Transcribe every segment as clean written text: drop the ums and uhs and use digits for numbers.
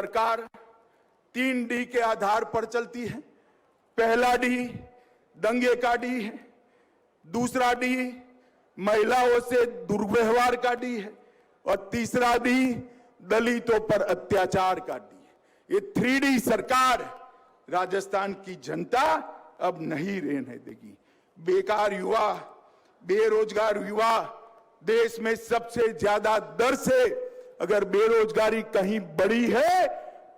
सरकार 3D के आधार पर चलती है। पहला डी दंगे का डी है, दूसरा डी महिलाओं से दुर्व्यवहार का डी है और तीसरा डी दलितों पर अत्याचार का डी है। ये 3D सरकार राजस्थान की जनता अब नहीं रहने देगी। बेकार युवा, बेरोजगार युवा, देश में सबसे ज्यादा दर से अगर बेरोजगारी कहीं बढ़ी है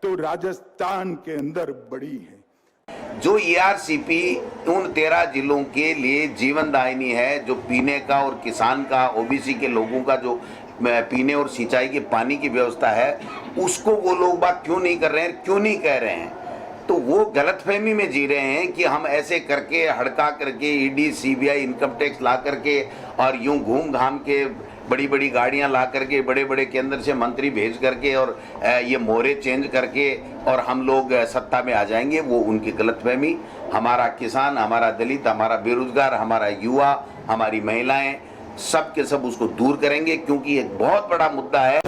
तो राजस्थान के अंदर बढ़ी है। जो ERCP उन 13 जिलों के लिए जीवनदायिनी है, जो पीने का और किसान का, OBC के लोगों का जो पीने और सिंचाई के पानी की व्यवस्था है, उसको वो लोग बात क्यों नहीं कर रहे हैं, क्यों नहीं कह रहे हैं? तो वो गलतफहमी में जी रहे हैं कि हम ऐसे करके हड़का करके ED CBI इनकम टैक्स ला करके और यूं घूम घाम के बड़ी बड़ी गाड़ियां ला करके बड़े बड़े केंद्र से मंत्री भेज करके और ये मोहरे चेंज करके और हम लोग सत्ता में आ जाएंगे। वो उनकी गलतफहमी। हमारा किसान, हमारा दलित, हमारा बेरोजगार, हमारा युवा, हमारी महिलाएं सब के सब उसको दूर करेंगे, क्योंकि एक बहुत बड़ा मुद्दा है।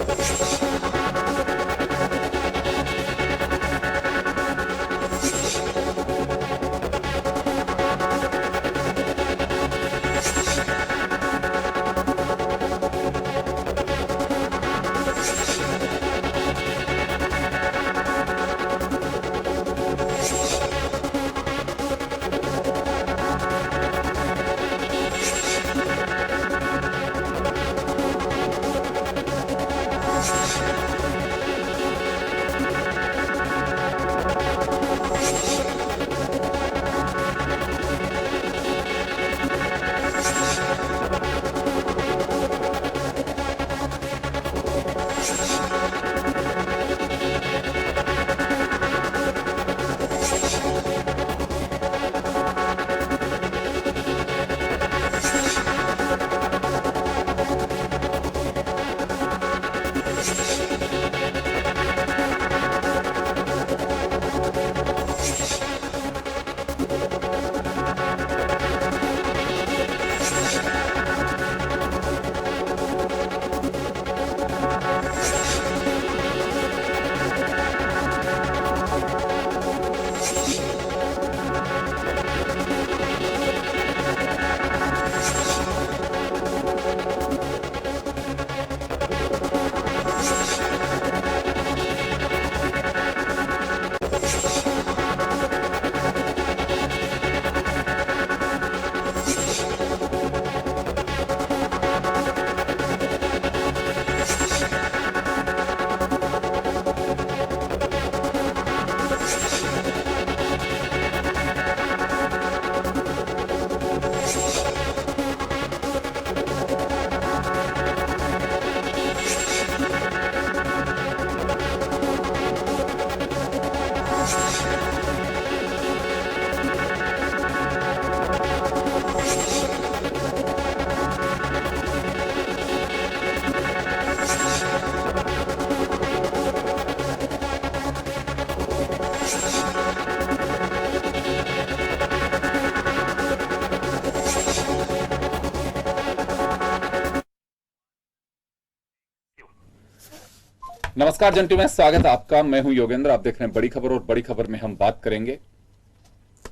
नमस्कार जंटू में स्वागत है आपका। मैं हूं योगेंद्र। आप देख रहे हैं बड़ी खबर और बड़ी खबर में हम बात करेंगे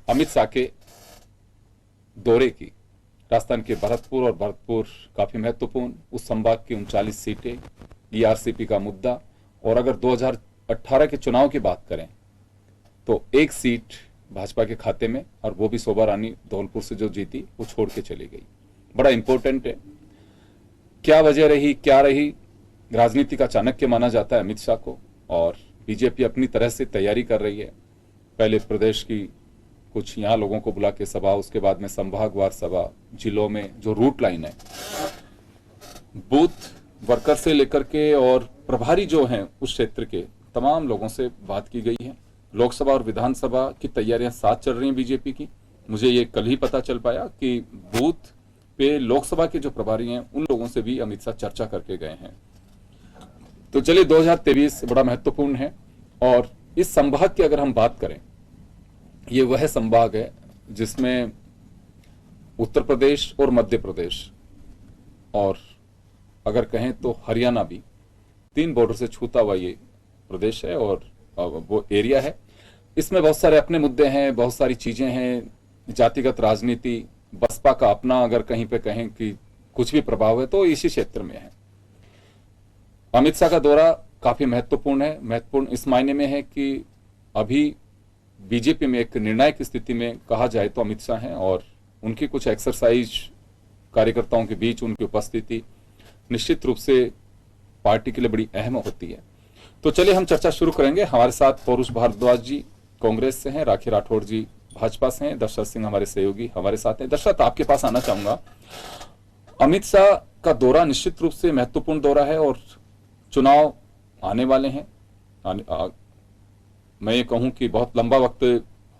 अमित शाह के दौरे की। राजस्थान के भरतपुर और भरतपुर काफी महत्वपूर्ण, उस संभाग की 39 सीटें, ERCP का मुद्दा, और अगर 2018 के चुनाव की बात करें तो एक सीट भाजपा के खाते में, और वो भी शोभा रानी धौलपुर से जो जीती वो छोड़ के चली गई। बड़ा इंपॉर्टेंट है। क्या वजह रही, क्या रही? राजनीति का चाणक्य माना जाता है अमित शाह को, और बीजेपी अपनी तरह से तैयारी कर रही है। पहले प्रदेश की कुछ यहाँ लोगों को बुला के सभा, उसके बाद में संभागवार सभा, जिलों में जो रूट लाइन है, बूथ वर्कर से लेकर के और प्रभारी जो हैं उस क्षेत्र के तमाम लोगों से बात की गई है। लोकसभा और विधानसभा की तैयारियां साथ चल रही हैं बीजेपी की। मुझे ये कल ही पता चल पाया कि बूथ पे लोकसभा के जो प्रभारी हैं उन लोगों से भी अमित शाह चर्चा करके गए हैं। तो चलिए, 2023 बड़ा महत्वपूर्ण है, और इस संभाग की अगर हम बात करें, ये वह संभाग है जिसमें उत्तर प्रदेश और मध्य प्रदेश, और अगर कहें तो हरियाणा भी, 3 बॉर्डर से छूता हुआ ये प्रदेश है। और वो एरिया है। इसमें बहुत सारे अपने मुद्दे हैं, बहुत सारी चीजें हैं, जातिगत राजनीति, बसपा का अपना अगर कहीं पे कहें कि कुछ भी प्रभाव है तो इसी क्षेत्र में है। अमित शाह का दौरा काफी महत्वपूर्ण है। महत्वपूर्ण इस मायने में है कि अभी बीजेपी में एक निर्णायक स्थिति में कहा जाए तो अमित शाह हैं, और उनकी कुछ एक्सरसाइज कार्यकर्ताओं के बीच उनकी उपस्थिति निश्चित रूप से पार्टी के लिए बड़ी अहम होती है। तो चलिए हम चर्चा शुरू करेंगे। हमारे साथ पौरुष भारद्वाज जी कांग्रेस से हैं, राखी राठौड़ जी भाजपा से हैं, दशरथ सिंह हमारे सहयोगी हमारे साथ हैं। दशरथ, आपके पास आना चाहूंगा। अमित शाह का दौरा निश्चित रूप से महत्वपूर्ण दौरा है और चुनाव आने वाले हैं। मैं ये कहूं कि बहुत लंबा वक्त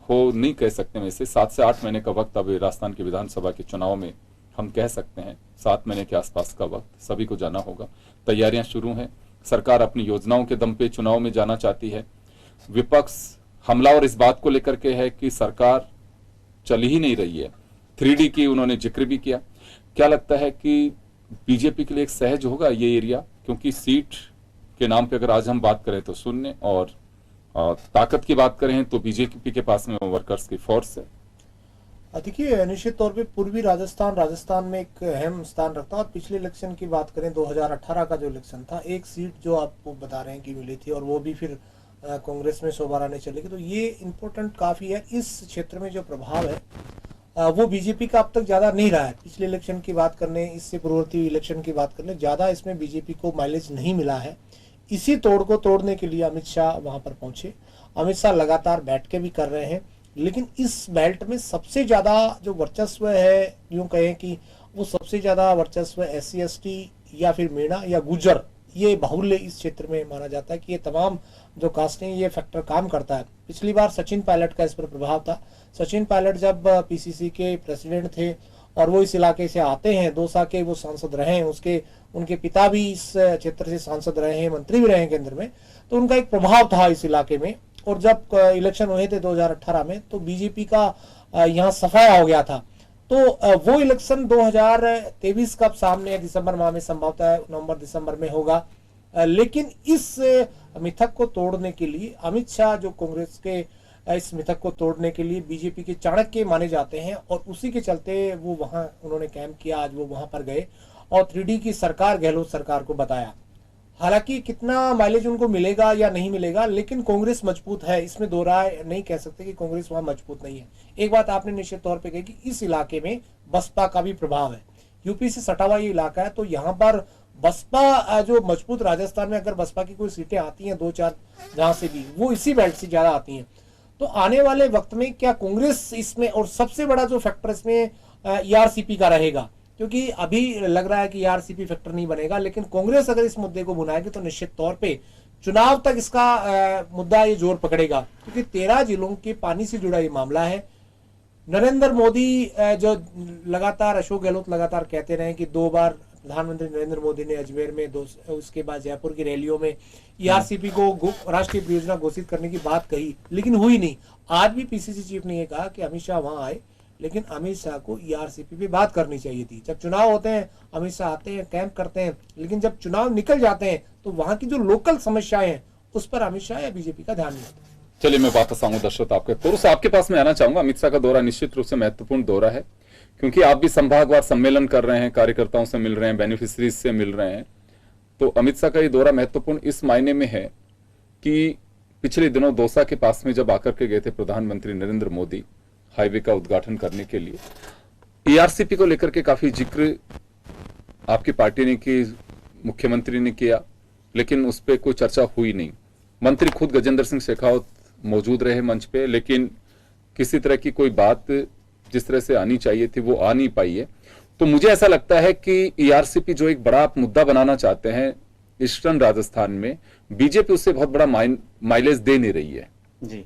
हो नहीं कह सकते, वैसे 7 से 8 महीने का वक्त अब राजस्थान की विधानसभा के चुनाव में हम कह सकते हैं। 7 महीने के आसपास का वक्त सभी को जाना होगा। तैयारियां शुरू हैं। सरकार अपनी योजनाओं के दम पे चुनाव में जाना चाहती है। विपक्ष हमलावर इस बात को लेकर के है कि सरकार चल ही नहीं रही है। 3D की उन्होंने जिक्र भी किया। क्या लगता है कि बीजेपी के लिए एक सहज होगा ये एरिया, क्योंकि सीट के नाम पे अगर आज हम बात करें तो शून्य, और ताकत की बात करें तो बीजेपी के पास में वर्कर्स की फोर्स है। देखिए, निश्चित तौर पे पूर्वी राजस्थान में एक अहम स्थान रखता है। और पिछले इलेक्शन की बात करें 2018 का जो इलेक्शन था, एक सीट जो आपको बता रहे हैं कि मिली थी और वो भी फिर कांग्रेस में 100 बार आने चली गई, तो ये इम्पोर्टेंट काफी है। इस क्षेत्र में जो प्रभाव है वो बीजेपी का अब तक ज्यादा नहीं रहा है। पिछले इलेक्शन की बात करने, इससे पूर्ववर्ती इलेक्शन की बात करने, ज्यादा इसमें बीजेपी को माइलेज नहीं मिला है। इसी तोड़ को तोड़ने के लिए अमित शाह वहां पर पहुंचे। अमित शाह लगातार बैठ के भी कर रहे हैं, लेकिन इस बेल्ट में सबसे ज्यादा जो वर्चस्व है, यूं कहें कि वो सबसे ज्यादा वर्चस्व SC ST या फिर मीणा या गुर्जर, ये बाहुल्य इस क्षेत्र में माना जाता है कि ये तमाम जो कास्टें, ये फैक्टर काम करता है। पिछली बार सचिन पायलट का इस पर प्रभाव था। सचिन पायलट जब PCC के प्रेसिडेंट थे और वो इस इलाके से आते हैं, 2 साल के वो सांसद रहे हैं, उनके पिता भी इस क्षेत्र से सांसद रहे हैं, मंत्री भी रहे हैं केंद्र में, तो उनका एक प्रभाव था इस इलाके में। और जब इलेक्शन हुए थे 2018 में, तो बीजेपी का यहाँ सफाया हो गया था। तो वो इलेक्शन 2023 का सामने है, दिसंबर माह में, संभवतः नवंबर दिसंबर में होगा। लेकिन इस मिथक को तोड़ने के लिए अमित शाह, जो कांग्रेस के इस मिथक को तोड़ने के लिए बीजेपी के चाणक्य माने जाते हैं, और उसी के चलते वो वहां उन्होंने कैंप किया। आज वो वहां पर गए और 3D की सरकार, गहलोत सरकार को बताया। हालांकि कितना माइलेज उनको मिलेगा या नहीं मिलेगा, लेकिन कांग्रेस मजबूत है, इसमें दो राय नहीं कह सकते कि कांग्रेस वहां मजबूत नहीं है। एक बात आपने निश्चित तौर पे कही कि इस इलाके में बसपा का भी प्रभाव है। यूपी से सटा हुआ ये इलाका है, तो यहाँ पर बसपा जो मजबूत, राजस्थान में अगर बसपा की कोई सीटें आती हैं 2-4 जहां से भी, वो इसी बेल्ट से ज्यादा आती हैं। तो आने वाले वक्त में क्या कांग्रेस इसमें, और सबसे बड़ा जो फैक्टर इसमें ERCP का रहेगा, क्योंकि अभी लग रहा है कि ERCP फैक्टर नहीं बनेगा, लेकिन कांग्रेस अगर इस मुद्दे को बुनाएगी तो निश्चित तौर पे चुनाव तक इसका मुद्दा ये जोर पकड़ेगा, क्योंकि 13 जिलों के पानी से जुड़ा ये मामला है। नरेंद्र मोदी, जो लगातार अशोक गहलोत लगातार कहते रहे कि 2 बार प्रधानमंत्री नरेंद्र मोदी ने अजमेर में, उसके बाद जयपुर की रैलियों में ERCP को राष्ट्रीय परियोजना घोषित करने की बात कही, लेकिन हुई नहीं। आज भी PCC चीफ ने यह कहा कि अमित शाह वहां आए, लेकिन अमित शाह को ERCP पे बात करनी चाहिए थी। जब चुनाव होते हैं अमित शाह आते हैं, कैंप करते हैं, लेकिन जब चुनाव निकल जाते हैं तो वहां की जो लोकल समस्याएं हैं उस पर अमित शाह या बीजेपी का ध्यान नहीं होता। चलिए मैं वापस आऊंगा दर्शक आपके पुरुष, आपके पास में आना चाहूंगा। अमित शाह का दौरा निश्चित रूप से महत्वपूर्ण दौरा है, क्योंकि आप भी संभागवार सम्मेलन कर रहे हैं, कार्यकर्ताओं से मिल रहे हैं, बेनिफिशरीज से मिल रहे हैं। तो अमित शाह का ये दौरा महत्वपूर्ण इस मायने में है कि पिछले दिनों दौसा के पास में जब आकर के गए थे प्रधानमंत्री नरेंद्र मोदी हाईवे का उद्घाटन करने के लिए, ERCP को लेकर के काफी जिक्र आपकी पार्टी ने की, मुख्यमंत्री ने किया, लेकिन उस पर कोई चर्चा हुई नहीं। मंत्री खुद गजेंद्र सिंह शेखावत मौजूद रहे मंच पे, लेकिन किसी तरह की कोई बात जिस तरह से आनी चाहिए थी वो आ नहीं पाई है। तो मुझे ऐसा लगता है कि ERCP जो एक बड़ा मुद्दा बनाना चाहते हैं ईस्टर्न राजस्थान में, बीजेपी उससे बहुत बड़ा माइलेज दे नहीं रही है। जी,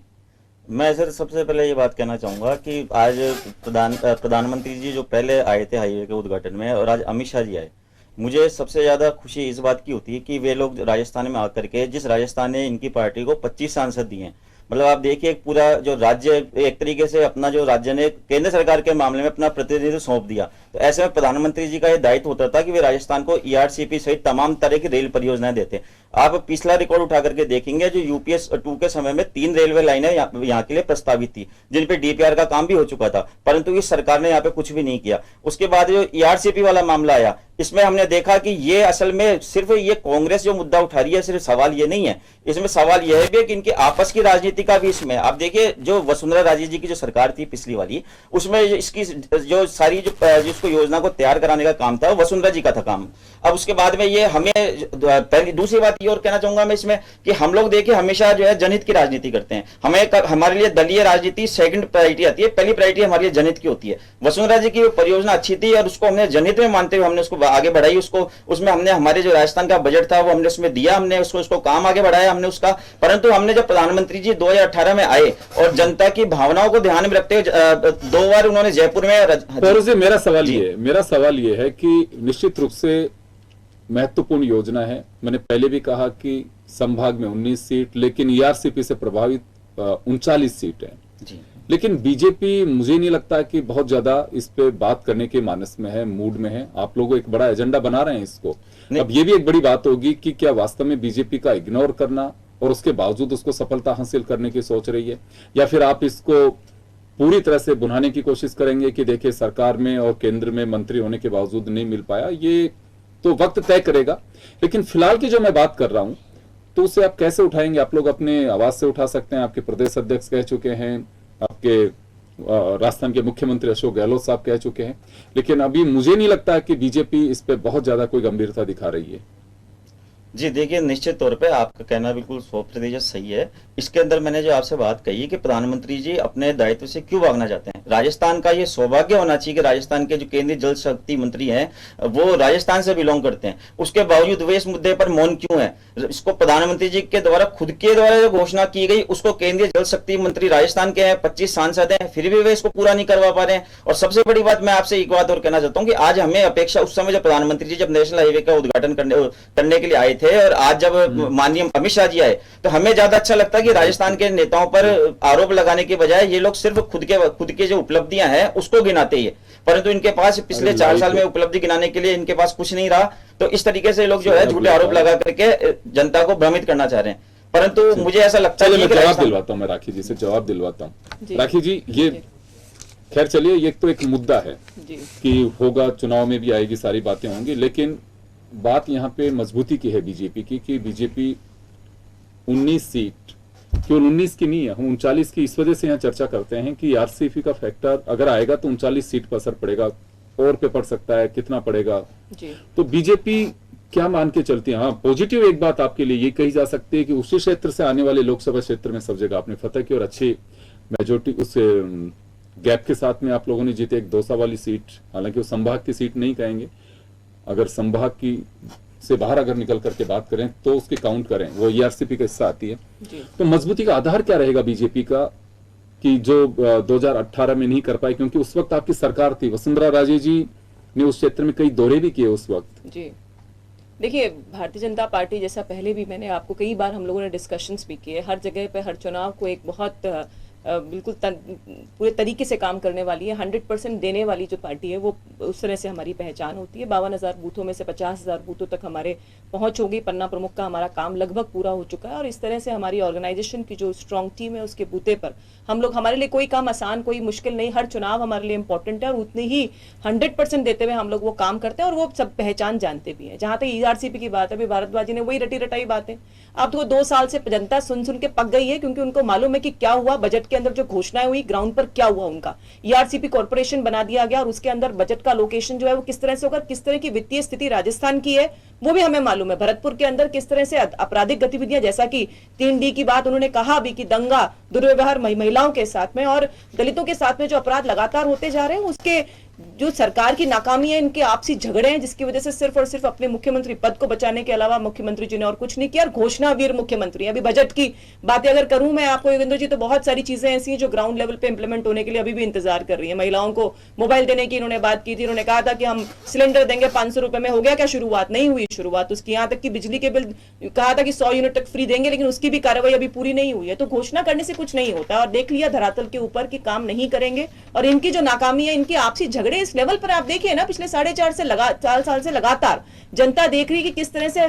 मैं सर सबसे पहले ये बात कहना चाहूंगा कि आज प्रधानमंत्री जी जो पहले आए थे हाईवे के उद्घाटन में, और आज अमित शाह जी आए, मुझे सबसे ज्यादा खुशी इस बात की होती है कि वे लोग राजस्थान में आकर के, जिस राजस्थान ने इनकी पार्टी को 25 सांसद दिए हैं, मतलब आप देखिए एक पूरा जो राज्य एक तरीके से अपना जो राज्य ने केंद्र सरकार के मामले में अपना प्रतिनिधित्व सौंप दिया, तो ऐसे में प्रधानमंत्री जी का ये दायित्व होता था कि वे राजस्थान को ईआरसीपी सहित तमाम तरह की रेल परियोजनाएं देते। आप पिछला रिकॉर्ड उठा करके देखेंगे, जो यूपीएस 2 के समय में 3 रेलवे लाइनें यहाँ के लिए प्रस्तावित थी, जिन पे डीपीआर का काम भी हो चुका था, परंतु इस सरकार ने यहाँ पे कुछ भी नहीं किया। उसके बाद जो ईआरसीपी वाला मामला आया, इसमें हमने देखा कि ये असल में सिर्फ ये कांग्रेस जो मुद्दा उठा रही है, सिर्फ सवाल ये नहीं है, इसमें सवाल यह भी है कि इनकी आपस की राजनीति का भी इसमें आप देखिए। जो वसुंधरा राजे जी की जो सरकार थी पिछली वाली, उसमें इसकी जो सारी जिसको योजना को तैयार कराने का काम था, वसुंधरा जी का था काम। अब उसके बाद में ये हमें पहली दूसरी बात ये और कहना चाहूंगा मैं इसमें कि हम लोग देखिए हमेशा जो है जनहित की राजनीति करते हैं। हमारे लिए दलीय राजनीति सेकंड प्रायोरिटी आती है, पहली प्रायोरिटी हमारे लिए जनहित की होती है। वसुंधरा जी की परियोजना अच्छी थी और उसको हमने जनहित में मानते हुए हमने उसको आगे बढ़ाई। उसको उसमें हमने हमारे जो राजस्थान का बजट था वो हमने उसमें दिया, हमने उसको काम आगे बढ़ाया हमने उसका। परंतु हमने जब प्रधानमंत्री जी 2018 में आए और जनता की भावनाओं को ध्यान में रखते हुए 2 बार उन्होंने जयपुर में मेरा सवाल ये है कि निश्चित रूप से महत्वपूर्ण योजना है। मैंने पहले भी कहा कि संभाग में 19 सीट, लेकिन ईआरसीपी से प्रभावित 39 सीट है। लेकिन बीजेपी मुझे नहीं लगता कि बहुत ज्यादा इस पे बात करने के मानस में है, मूड में है। आप लोग एक बड़ा एजेंडा बना रहे हैं इसको। अब ये भी एक बड़ी बात होगी कि क्या वास्तव में बीजेपी का इग्नोर करना और उसके बावजूद उसको सफलता हासिल करने की सोच रही है, या फिर आप इसको पूरी तरह से बुनाने की कोशिश करेंगे कि देखिए सरकार में और केंद्र में मंत्री होने के बावजूद नहीं मिल पाया। ये तो वक्त तय करेगा, लेकिन फिलहाल की जो मैं बात कर रहा हूं तो उसे आप कैसे उठाएंगे? आप लोग अपने आवाज से उठा सकते हैं, आपके प्रदेश अध्यक्ष कह चुके हैं, आपके राजस्थान के मुख्यमंत्री अशोक गहलोत साहब कह चुके हैं, लेकिन अभी मुझे नहीं लगता कि बीजेपी इस पे बहुत ज्यादा कोई गंभीरता दिखा रही है। जी देखिए, निश्चित तौर पे आपका कहना बिल्कुल 100% सही है। इसके अंदर मैंने जो आपसे बात कही कि प्रधानमंत्री जी अपने दायित्व से क्यों भागना चाहते हैं। राजस्थान का ये सौभाग्य होना चाहिए कि राजस्थान के जो केंद्रीय जल शक्ति मंत्री हैं वो राजस्थान से बिलोंग करते हैं, उसके बावजूद वे इस मुद्दे पर मौन क्यों है? इसको प्रधानमंत्री जी के द्वारा खुद के द्वारा जो घोषणा की गई उसको केंद्रीय जल शक्ति मंत्री राजस्थान के हैं, 25 सांसद हैं, फिर भी वे इसको पूरा नहीं करवा पा रहे हैं। और सबसे बड़ी बात मैं आपसे एक बात और कहना चाहता हूँ कि आज हमें अपेक्षा उस समय जब प्रधानमंत्री जी जब नेशनल हाईवे का उद्घाटन करने के लिए आए थे और आज जब माननीय अमित शाह जी आए तो हमें ज्यादा अच्छा लगता है कि राजस्थान के नेताओं पर आरोप लगाने के बजाय ये लोग सिर्फ खुद के जो उपलब्धियां हैं उसको गिनाते ही है, परंतु इनके पास पिछले 4 साल में उपलब्धि गिनाने के लिए इनके पास कुछ नहीं रहा। तो इस तरीके से लोग जो है झूठे आरोप लगा करके जनता को भ्रमित करना चाह रहे हैं, परंतु मुझे ऐसा लगता है कि जवाब दिलवाता हूं, मैं राखी जी से जवाब दिलवाता हूं। राखी जी, ये खैर चलिए, ये तो एक मुद्दा है कि होगा, चुनाव में भी आएगी, सारी बातें होंगी, लेकिन बात यहाँ पे मजबूती की है बीजेपी की कि बीजेपी 19 सीट, केवल 19 की नहीं है, हम 39 की इस वजह से यहाँ चर्चा करते हैं कि आरसीपी का फैक्टर अगर आएगा तो 39 सीट पर असर पड़ेगा, और पे पड़ सकता है, कितना पड़ेगा जी। तो बीजेपी क्या मान के चलती है? हाँ, पॉजिटिव एक बात आपके लिए ये कही जा सकती है कि उसी क्षेत्र से आने वाले लोकसभा क्षेत्र में सब जगह आपने फतह की और अच्छी मेजोरिटी उस गैप के साथ में आप लोगों ने जीते। एक दौसा वाली सीट, हालांकि वो संभाग की सीट नहीं कहेंगे, अगर संभाग की से बाहर अगर निकल करके बात करें तो उसकी काउंट करें, वो ईआरसीपी का हिस्सा आती है। तो मजबूती का आधार क्या रहेगा बीजेपी का कि जो 2018 में नहीं कर पाए? क्योंकि उस वक्त आपकी सरकार थी, वसुंधरा राजे जी ने उस क्षेत्र में कई दौरे भी किए उस वक्त। जी देखिए, भारतीय जनता पार्टी, जैसा पहले भी मैंने आपको कई बार हम लोगों ने डिस्कशंस भी किए, हर जगह पे हर चुनाव को एक बहुत बिल्कुल पूरे तरीके से काम करने वाली है, 100% देने वाली जो पार्टी है वो उस तरह से हमारी पहचान होती है। 52,000 बूथों में से 50,000 बूथों तक हमारे पहुंच होगी। पन्ना प्रमुख का हमारा काम लगभग पूरा हो चुका है और इस तरह से हमारी ऑर्गेनाइजेशन की जो स्ट्रॉन्ग टीम है उसके बूते पर हम लोग, हमारे लिए कोई काम आसान, कोई मुश्किल नहीं, हर चुनाव हमारे लिए इंपॉर्टेंट है और उतनी ही 100% देते हुए हम लोग वो काम करते हैं और वो सब पहचान जानते भी हैं। जहां तक ईआरसीपी की बात है, अभी भारद्वाज जी ने वही रटी रटाई बातें, अब तो 2 साल से जनता सुन के पक गई है, क्योंकि उनको मालूम है कि क्या हुआ बजट के अंदर, जो घोषणाएं हुई ग्राउंड पर क्या हुआ उनका। ईआरसीपी कॉर्पोरेशन बना दिया गया और उसके अंदर बजट का लोकेशन जो है वो किस तरह से होगा, किस तरह की वित्तीय स्थिति राजस्थान की है वो भी हमें मालूम है। भरतपुर के अंदर किस तरह से आपराधिक गतिविधियां, जैसा कि 3D की बात उन्होंने कहा भी कि दंगा, दुर्व्यवहार महिलाओं के साथ में और दलितों के साथ में जो अपराध लगातार होते जा रहे हैं, उसके जो सरकार की नाकामी है, इनके आपसी झगड़े हैं, जिसकी वजह से सिर्फ और सिर्फ अपने मुख्यमंत्री पद को बचाने के अलावा मुख्यमंत्री जी ने और कुछ नहीं किया। और घोषणावीर मुख्यमंत्री, अभी बजट की बातें अगर करूं मैं आपको योगेंद्र जी, तो बहुत सारी चीजें ऐसी हैं जो ग्राउंड लेवल पे इंप्लीमेंट होने के लिए अभी भी इंतजार कर रही है। महिलाओं को मोबाइल देने की इन्होंने बात की थी, इन्होंने कहा था कि हम सिलेंडर देंगे 500 रुपए में। हो गया क्या शुरुआत? नहीं हुई शुरुआत उसकी। यहाँ तक कि बिजली के बिल कहा था कि 100 यूनिट तक फ्री देंगे, लेकिन उसकी भी कार्रवाई अभी पूरी नहीं हुई है। तो घोषणा करने से कुछ नहीं होता, और देख लिया धरातल के ऊपर कि काम नहीं करेंगे। और इनकी जो नाकामी है, इनके आपसी झगड़े इस लेवल पर आप देखिए ना, पिछले 4.5 साल से लगातार जनता देख रही कि किस तरह से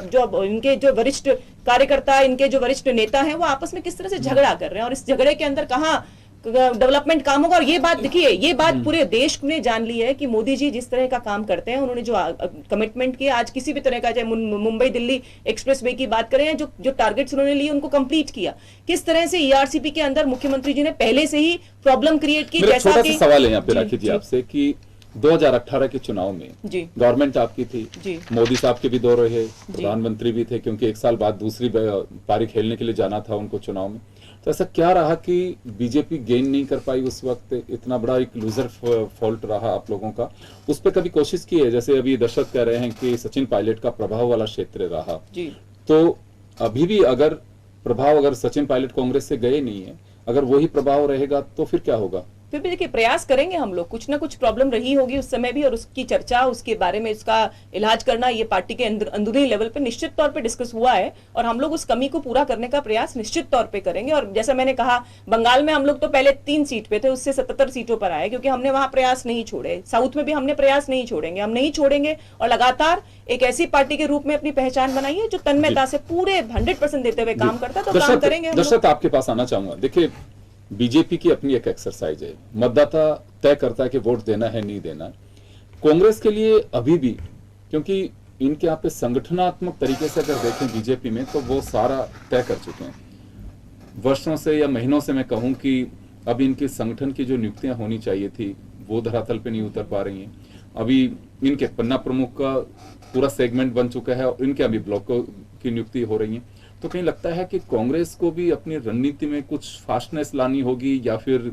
जो इनके जो वरिष्ठ कार्यकर्ता, इनके जो वरिष्ठ नेता हैं, वो आपस में किस तरह से झगड़ा कर रहे हैं। और इस झगड़े के अंदर कहाँ डेवलपमेंट काम होगा। और ये बात देखिए, ये बात पूरे देश ने जान ली है कि मोदी जी जिस तरह का काम करते हैं, उन्होंने जो कमिटमेंट किया, आज किसी भी तरह का, चाहे मुंबई दिल्ली एक्सप्रेसवे की बात करें, जो टारगेट्स उन्होंने लिए उनको कंप्लीट किया। किस तरह से ईआरसीपी के अंदर मुख्यमंत्री जी ने पहले से ही प्रॉब्लम क्रिएट की। मेरा जैसा छोटा कि सा सवाल है यहाँ पे राखी जी आपसे कि 2018 के चुनाव में जी गवर्नमेंट आपकी थी, जी मोदी साहब के भी दौर रहे, प्रधानमंत्री भी थे, क्योंकि एक साल बाद दूसरी पारी खेलने के लिए जाना था उनको चुनाव में। तो ऐसा क्या रहा कि बीजेपी गेन नहीं कर पाई उस वक्त? इतना बड़ा एक लूजर फॉल्ट रहा आप लोगों का, उस पर कभी कोशिश की है? जैसे अभी दर्शक कह रहे हैं कि सचिन पायलट का प्रभाव वाला क्षेत्र रहा जी, तो अभी भी अगर सचिन पायलट कांग्रेस से गए नहीं है, अगर वही प्रभाव रहेगा तो फिर क्या होगा? फिर भी देखिए, प्रयास करेंगे हम लोग। कुछ ना कुछ प्रॉब्लम रही होगी उस समय भी, और उसकी चर्चा, उसके बारे में इसका इलाज करना, ये पार्टी के अंदरूनी लेवल पे निश्चित तौर पे डिस्कस हुआ है। और हम लोग उस कमी को पूरा करने का प्रयास निश्चित तौर पे करेंगे। और जैसा मैंने कहा, बंगाल में हम लोग तो पहले 3 सीट पे थे, उससे 77 सीटों पर आए, क्योंकि हमने वहां प्रयास नहीं छोड़े। साउथ में भी हमने प्रयास नहीं छोड़ेंगे, हम नहीं छोड़ेंगे। और लगातार एक ऐसी पार्टी के रूप में अपनी पहचान बनाई है जो तन्मयता से पूरे 100% देते हुए काम करता है। तो काम करेंगे हम लोग। दर्शक आपके पास आना चाहूंगा। देखिए, बीजेपी की अपनी एक एक्सरसाइज है, मतदाता तय करता है कि वोट देना है नहीं देना। कांग्रेस के लिए अभी भी, क्योंकि इनके यहाँ पे संगठनात्मक तरीके से अगर देखें बीजेपी में, तो वो सारा तय कर चुके हैं वर्षों से या महीनों से। मैं कहूं कि अभी इनके संगठन की जो नियुक्तियां होनी चाहिए थी वो धरातल पे नहीं उतर पा रही हैं। अभी इनके पन्ना प्रमुख का पूरा सेगमेंट बन चुका है और इनके अभी ब्लॉकों की नियुक्ति हो रही है। तो कहीं लगता है कि कांग्रेस को भी अपनी रणनीति में कुछ फास्टनेस लानी होगी, या फिर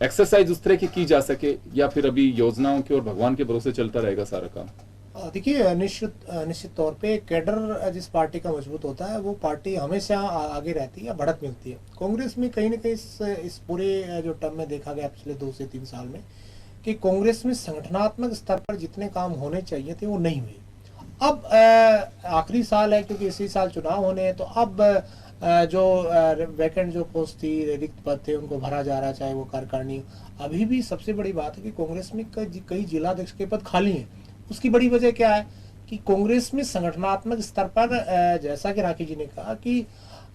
एक्सरसाइज उस तरह की जा सके, या फिर अभी योजनाओं के और भगवान के भरोसे चलता रहेगा सारा काम? देखिए, निश्चित तौर पे कैडर जिस पार्टी का मजबूत होता है, वो पार्टी हमेशा आगे रहती है, बढ़त मिलती है। कांग्रेस में कहीं ना कहीं इस पूरे जो टर्म में देखा गया पिछले 2 से 3 साल में, कि कांग्रेस में संगठनात्मक स्तर पर जितने काम होने चाहिए थे वो नहीं हुए। अब आखिरी साल है, क्योंकि इसी साल चुनाव होने हैं, तो अब जो वैकेंट जो पोस्ट थी, रिक्त पद थे, उनको भरा जा रहा है, चाहे वो कार्यकारिणी। अभी भी सबसे बड़ी बात है कि कांग्रेस में कई जिलाध्यक्ष के पद खाली हैं। उसकी बड़ी वजह क्या है कि कांग्रेस में संगठनात्मक स्तर पर, जैसा कि राखी जी ने कहा, कि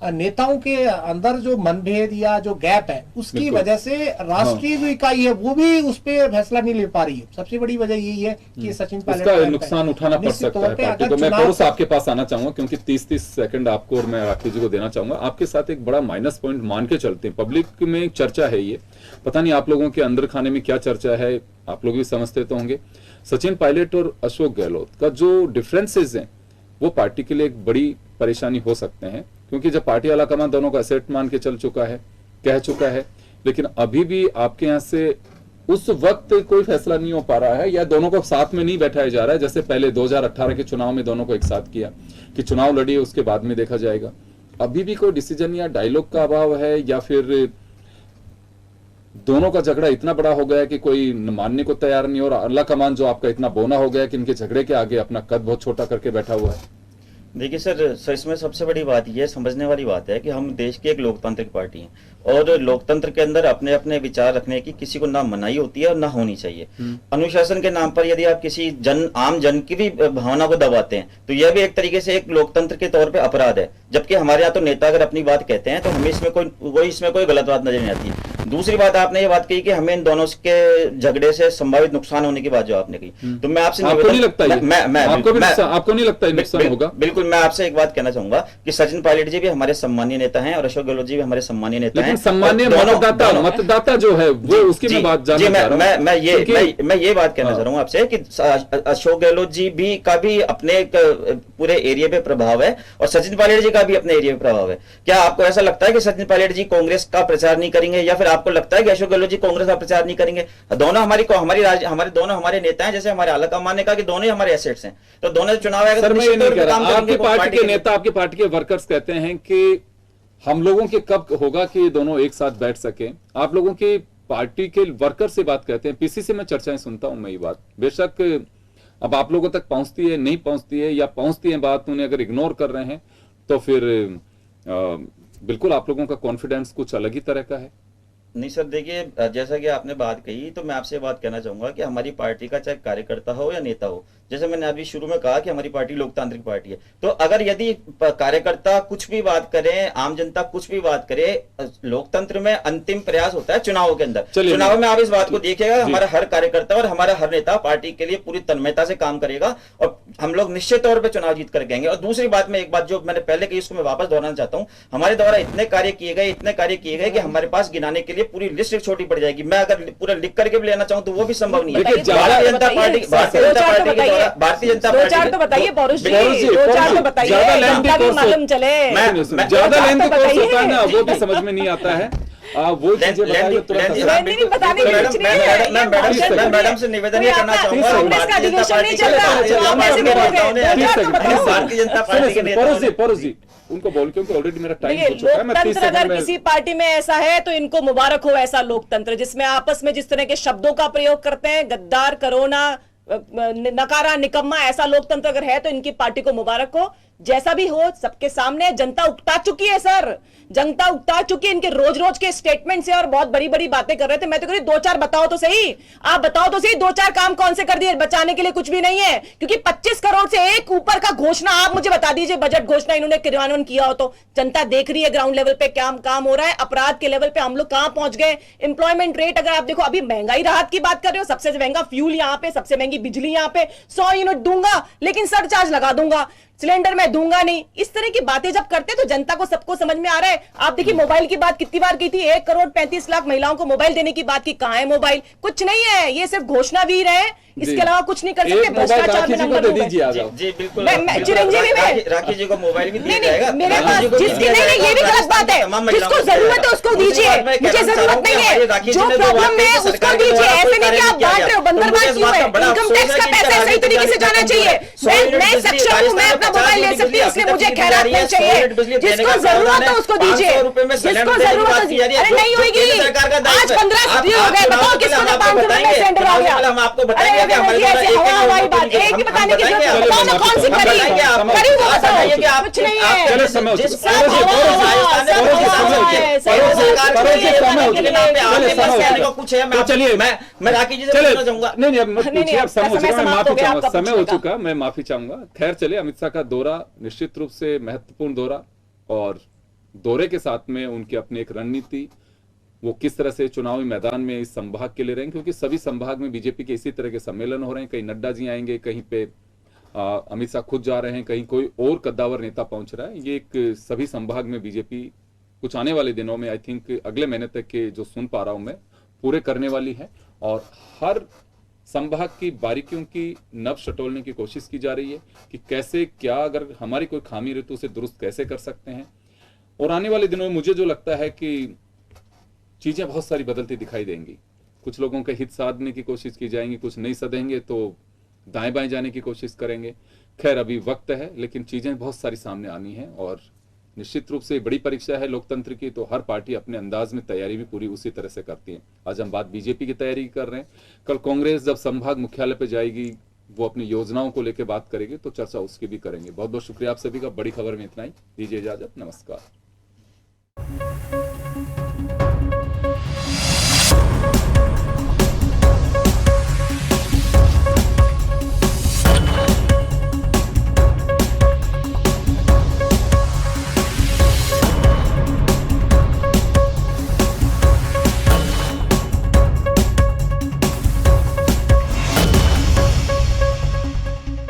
नेताओं के अंदर जो मनभेद या जो गैप है, उसकी वजह से राष्ट्रीय जो इकाई है वो भी उस पर फैसला नहीं ले पा रही है। सबसे बड़ी वजह यही है कि सचिन पायलट का नुकसान उठाना पड़ सकता है पार्टी को। मैं थोड़ा सा आपके पास आना चाहूंगा, क्योंकि 30 सेकंड आपको और मैं राखी जी को देना चाहूंगा। आपके साथ एक बड़ा माइनस पॉइंट मान के चलते हैं। पब्लिक में एक चर्चा है, ये पता नहीं आप लोगों के अंदर खाने में क्या चर्चा है, आप लोग भी समझते तो होंगे। सचिन पायलट और अशोक गहलोत का जो डिफरेंसेस हैं, वो पार्टी के लिए एक बड़ी परेशानी हो सकते हैं, क्योंकि जब पार्टी आलाकमान दोनों का एसेट मान के चल चुका है, कह चुका है, लेकिन अभी भी आपके यहाँ से उस वक्त कोई फैसला नहीं हो पा रहा है, या दोनों को साथ में नहीं बैठाया जा रहा है, जैसे पहले 2018 के चुनाव में दोनों को एक साथ किया कि चुनाव लड़िए, उसके बाद में देखा जाएगा। अभी भी कोई डिसीजन या डायलॉग का अभाव है, या फिर दोनों का झगड़ा इतना बड़ा हो गया कि कोई मानने को तैयार नहीं, और आलाकमान जो आपका इतना बोना हो गया कि इनके झगड़े के आगे अपना कद बहुत छोटा करके बैठा हुआ है? देखिए सर, इसमें सबसे बड़ी बात यह समझने वाली बात है कि हम देश की एक लोकतांत्रिक पार्टी हैं, और लोकतंत्र के अंदर अपने अपने विचार रखने की किसी को ना मनाही होती है और ना होनी चाहिए। अनुशासन के नाम पर यदि आप किसी आम जन की भी भावना को दबाते हैं, तो यह भी एक तरीके से एक लोकतंत्र के तौर पे अपराध है। जबकि हमारे यहाँ तो नेता अगर अपनी बात कहते हैं तो हमें इसमें कोई गलत बात नजर नहीं आती। दूसरी बात, आपने ये बात कही कि हमें इन दोनों के झगड़े से संभावित नुकसान होने की बात जो आपने कही, तो मैं आपसे आपको नहीं लगता आपको नहीं लगता नुकसान होगा? बिल्कुल, मैं आपसे एक बात कहना चाहूंगा कि सचिन पायलट जी भी हमारे सम्मानीय नेता हैं और अशोक गहलोत जी भी हमारे सम्मानीय नेता हैं। सम्मानीय मतदाता जो है वो उसकी मैं बात जानना चाह रहा हूं। मैं ये बात कहना चाह रहा हूं आपसे कि अशोक गहलोत जी भी का भी अपने पूरे एरिया पे प्रभाव है, और सचिन पायलट जी का भी अपने एरिया पे प्रभाव है। क्या आपको ऐसा लगता है कि सचिन पायलट जी कांग्रेस का प्रचार नहीं करेंगे, या फिर आप आपको लगता है कि अशोक गहलोत जी कांग्रेस का प्रचार नहीं करेंगे? दोनों हमारे नेता हैं, जैसे हमारे आला कमान ने कहा कि दोनों ही हमारे एसेट्स हैं, तो दोनों चुनाव आएगा सर तो मैं ये निश्चित नहीं तौर कह पे रहा, काम आपकी करेंगे पार्टी के नेता, आपकी पार्टी के वर्कर्स कहते हैं कि हम लोगों के कब होगा कि ये दोनों एक साथ बैठ सके। आप लोगों की पार्टी के वर्कर से बात कहते हैं, पीसीसी में चर्चाएं सुनता हूं मैं, ये बात बेशक अब आप लोगों तक पहुंचती है नहीं पहुंचती है, या पहुंचती है बात उन्हें अगर इग्नोर कर रहे हैं तो फिर बिल्कुल आप लोगों का कॉन्फिडेंस कुछ अलग ही तरह का है। नहीं सर, देखिए जैसा कि आपने बात कही, तो मैं आपसे बात कहना चाहूंगा कि हमारी पार्टी का चाहे कार्यकर्ता हो या नेता हो, जैसे मैंने अभी शुरू में कहा कि हमारी पार्टी लोकतांत्रिक पार्टी है, तो अगर यदि कार्यकर्ता कुछ भी बात करे, आम जनता कुछ भी बात करे, लोकतंत्र में अंतिम प्रयास होता है चुनाव के अंदर। चुनाव में आप इस बात को देखिएगा, हमारा हर कार्यकर्ता और हमारा हर नेता पार्टी के लिए पूरी तन्मयता से काम करेगा और हम लोग निश्चित तौर पर चुनाव जीत कर गएंगे। और दूसरी बात, मैं एक बात जो मैंने पहले कही उसको मैं वापस दोहराना चाहता हूँ, हमारे द्वारा इतने कार्य किए गए कि हमारे पास गिनाने के लिए पूरी लिस्ट एक छोटी पड़ जाएगी। मैं अगर पूरा लिख करके भी लेना चाहूँ तो वो भी संभव नहीं है। देखिए, भारतीय जनता पार्टी के दो चार तो बताइए पौरुष जी, दो चार तो बताइए, ज्यादा लेंथी जनता भी कोर्स मालूम चले। ज्यादा लेंथी कोर्स बताइए। होता है ना, वो भी समझ में नहीं आता है। वो चीजें बताइए तुरंत। नहीं बताने की कुछ नहीं है। मैं मैडम से निवेदन ये करना चाहूंगा, कांग्रेस का अधिवेशन नहीं चल रहा, आप ऐसे बोलोगे? भारतीय जनता पार्टी के नेता परोस जी उनको बोल, क्योंकि ऑलरेडी मेरा टाइम देखिए, हो चुका है। मैं 30 लोकतंत्र सेकंड अगर में किसी पार्टी में ऐसा है तो इनको मुबारक हो, ऐसा लोकतंत्र जिसमें आपस में जिस तरह के शब्दों का प्रयोग करते हैं, गद्दार, करोना, नकारा, निकम्मा, ऐसा लोकतंत्र अगर है तो इनकी पार्टी को मुबारक हो। जैसा भी हो, सबके सामने जनता उकता चुकी है सर, जनता उकता चुकी है इनके रोज रोज के स्टेटमेंट से, और बहुत बड़ी बड़ी बातें कर रहे थे। मैं तो कह रही दो चार बताओ तो सही, आप बताओ तो सही, दो चार काम कौन से कर दिए? बचाने के लिए कुछ भी नहीं है, क्योंकि 25 करोड़ से एक ऊपर का घोषणा आप मुझे बता दीजिए, बजट घोषणा इन्होंने क्रियान्वयन किया हो तो जनता देख रही है ग्राउंड लेवल पे क्या काम हो रहा है, अपराध के लेवल पे हम लोग कहां पहुंच गए, एम्प्लॉयमेंट रेट अगर आप देखो, अभी महंगाई राहत की बात कर रहे हो, सबसे महंगा फ्यूल यहां पे, सबसे महंगी बिजली यहां पे, 100 यूनिट दूंगा लेकिन सरचार्ज लगा दूंगा, सिलेंडर में दूंगा नहीं। इस तरह की बातें जब करते तो जनता को सबको समझ में आ रहा है। आप देखिए मोबाइल की बात कितनी बार की थी, 1 करोड़ 35 लाख महिलाओं को मोबाइल देने की बात की, कहां है मोबाइल? कुछ नहीं है, ये सिर्फ घोषणा वीर है, इसके अलावा कुछ नहीं कर सकते। भ्रष्टाचार में नंबर 2 जी बिल्कुल, चिरंजीवी में राखी जी को मोबाइल भी दिया नहीं जाएगा। मेरे पास जिसकी नहीं, ये भी गलत बात है, जिसको जरूरत है उसको दीजिए, मुझे जरूरत नहीं है, जो प्रॉब्लम है उसको दीजिए। ऐसे नहीं कि आप बांट रहे हो, बंदरबाज क्यों है? इनकम टैक्स का पैसा सही तरीके से जाना चाहिए। मैं सक्षम हूँ, मैं अपना मोबाइल ले सकती हूँ, इसलिए मुझे खैरात नहीं चाहिए। जिसको जरूरत है उसको दीजिए, जिसको जरूरत है। अरे नहीं होगी, आज 15 दिन हो गए, बताओ किसको 500 रुपए सिलेंडर आ गया? हम आपको बताएंगे कि हमारे हवाई बात एक भी बताने की जरूरत है, बताओ ना कौन सी करी वो बताओ, कुछ नहीं है। चलो समय हो चुका, चलिए मैं राखी जी से पूछना चाहूंगा। नहीं पूछिए, आप समय हो चुका, मैं माफी चाहूंगा, समय हो पूछने का। चुका, मैं माफी चाहूंगा। खैर चलिए, अमित शाह का दौरा निश्चित रूप से महत्वपूर्ण दौरा, और दौरे के साथ में उनकी अपनी एक रणनीति, वो किस तरह से चुनावी मैदान में इस संभाग के ले रहे हैं, क्योंकि सभी संभाग में बीजेपी के इसी तरह के सम्मेलन हो रहे हैं। कहीं नड्डा जी आएंगे, कहीं पे अमित शाह खुद जा रहे हैं, कहीं कोई और कद्दावर नेता पहुंच रहा है। ये एक सभी संभाग में बीजेपी कुछ आने वाले दिनों में, आई थिंक अगले महीने तक के जो सुन पा रहा हूं मैं, पूरे करने वाली है, और हर संभाग की बारीकियों की नब टटोलने की कोशिश की जा रही है कि कैसे, क्या अगर हमारी कोई खामी रहे तो उसे दुरुस्त कैसे कर सकते हैं। और आने वाले दिनों में मुझे जो लगता है कि चीजें बहुत सारी बदलती दिखाई देंगी। कुछ लोगों के हित साधने की कोशिश की जाएंगी, कुछ नहीं सधेंगे तो दाएं बाएं जाने की कोशिश करेंगे। खैर अभी वक्त है, लेकिन चीजें बहुत सारी सामने आनी हैं, और निश्चित रूप से बड़ी परीक्षा है लोकतंत्र की, तो हर पार्टी अपने अंदाज में तैयारी भी पूरी उसी तरह से करती है। आज हम बात बीजेपी की तैयारी कर रहे हैं, कल कांग्रेस जब संभाग मुख्यालय पे जाएगी, वो अपनी योजनाओं को लेकर बात करेगी, तो चर्चा उसकी भी करेंगे। बहुत बहुत शुक्रिया आप सभी का। बड़ी खबर में इतना ही, दीजिए इजाजत, नमस्कार।